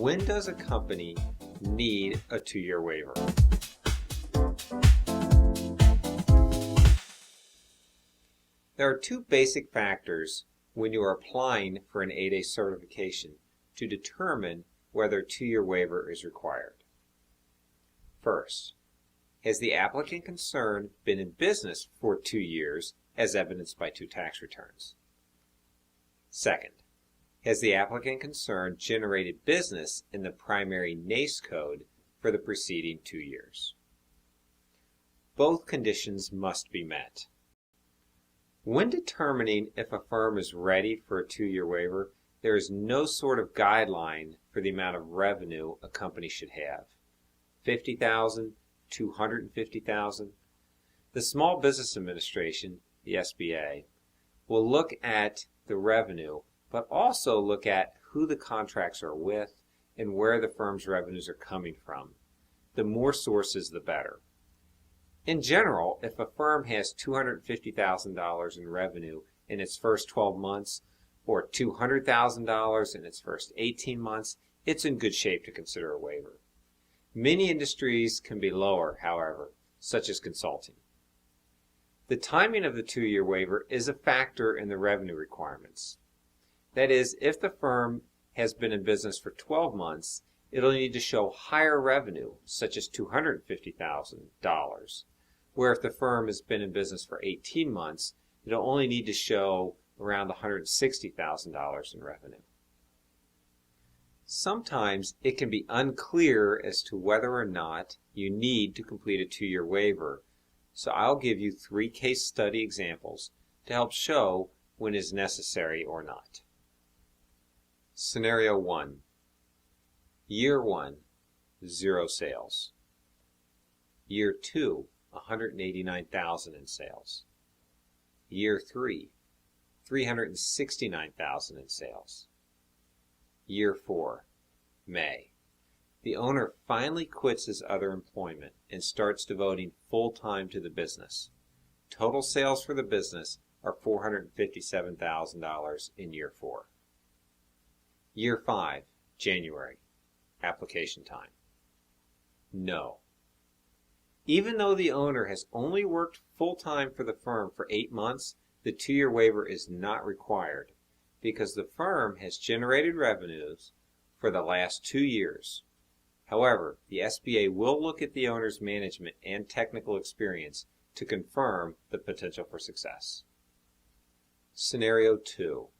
When does a company need a 2-year waiver? There are two basic factors when you are applying for an 8A certification to determine whether a 2-year waiver is required. First, has the applicant concerned been in business for 2 years as evidenced by 2 tax returns? Second, has the applicant concerned generated business in the primary NAICE code for the preceding 2 years? Both conditions must be met. When determining if a firm is ready for a 2-year waiver, there is no sort of guideline for the amount of revenue a company should have. $50,000, $250,000. The Small Business Administration, the SBA, will look at the revenue, but also look at who the contracts are with and where the firm's revenues are coming from. The more sources, the better. In general, if a firm has $250,000 in revenue in its first 12 months or $200,000 in its first 18 months, it's in good shape to consider a waiver. Many industries can be lower, however, such as consulting. The timing of the 2-year waiver is a factor in the revenue requirements. That is, if the firm has been in business for 12 months, it'll need to show higher revenue, such as $250,000, where if the firm has been in business for 18 months, it'll only need to show around $160,000 in revenue. Sometimes it can be unclear as to whether or not you need to complete a 2-year waiver, so I'll give you 3 case study examples to help show when it is necessary or not. Scenario 1. Year 1, 0 sales. Year 2, $189,000 in sales. Year 3, $369,000 in sales. Year 4, May. The owner finally quits his other employment and starts devoting full-time to the business. Total sales for the business are $457,000 in year 4. Year 5, January. Application time. No. Even though the owner has only worked full-time for the firm for 8 months, the 2-year waiver is not required because the firm has generated revenues for the last 2 years. However, the SBA will look at the owner's management and technical experience to confirm the potential for success. Scenario 2.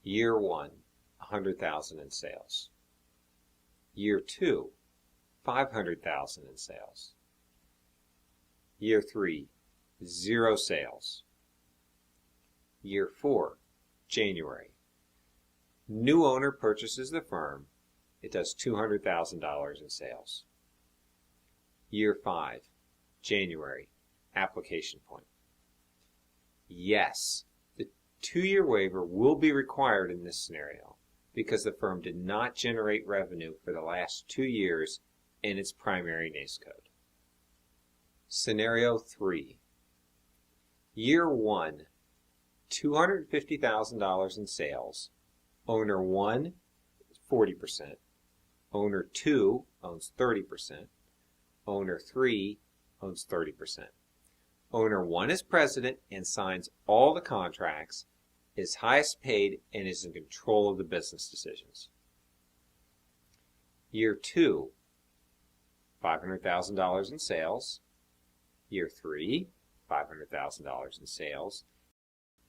Year 1, $100,000 in sales. Year 2, $500,000 in sales. Year 3, 0 sales. Year 4, January. New owner purchases the firm. It does $200,000 in sales. Year 5, January. Application point. Yes, the 2-year waiver will be required in this scenario because the firm did not generate revenue for the last 2 years in its primary NAICE code. Scenario 3. Year 1, $250,000 in sales. Owner 1 is 40%. Owner 2 owns 30%. Owner 3 owns 30%. Owner 1 is president and signs all the contracts, is highest paid, and is in control of the business decisions. Year 2, $500,000 in sales. Year 3, $500,000 in sales.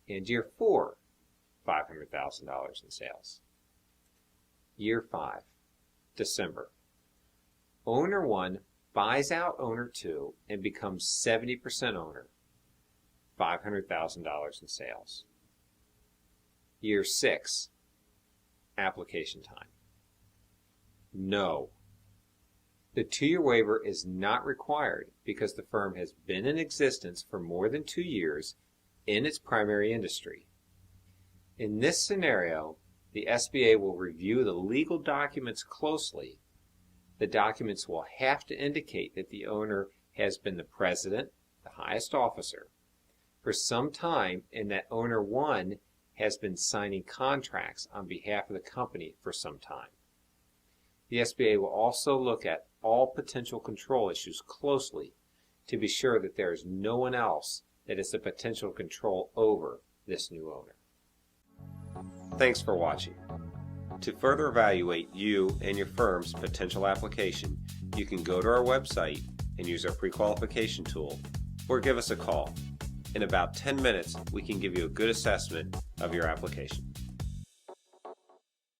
And year 4, $500,000 in sales. Year 5, December. Owner 1 buys out owner 2 and becomes 70% owner, $500,000 in sales. Year 6, application time. No. The 2-year waiver is not required because the firm has been in existence for more than 2 years in its primary industry. In this scenario, the SBA will review the legal documents closely. The documents will have to indicate that the owner has been the president, the highest officer, for some time and that owner 1 has been signing contracts on behalf of the company for some time. The SBA will also look at all potential control issues closely to be sure that there is no one else that has the potential control over this new owner. Thanks for watching. To further evaluate you and your firm's potential application, you can go to our website and use our pre-qualification tool, or give us a call. In about 10 minutes, we can give you a good assessment of your application.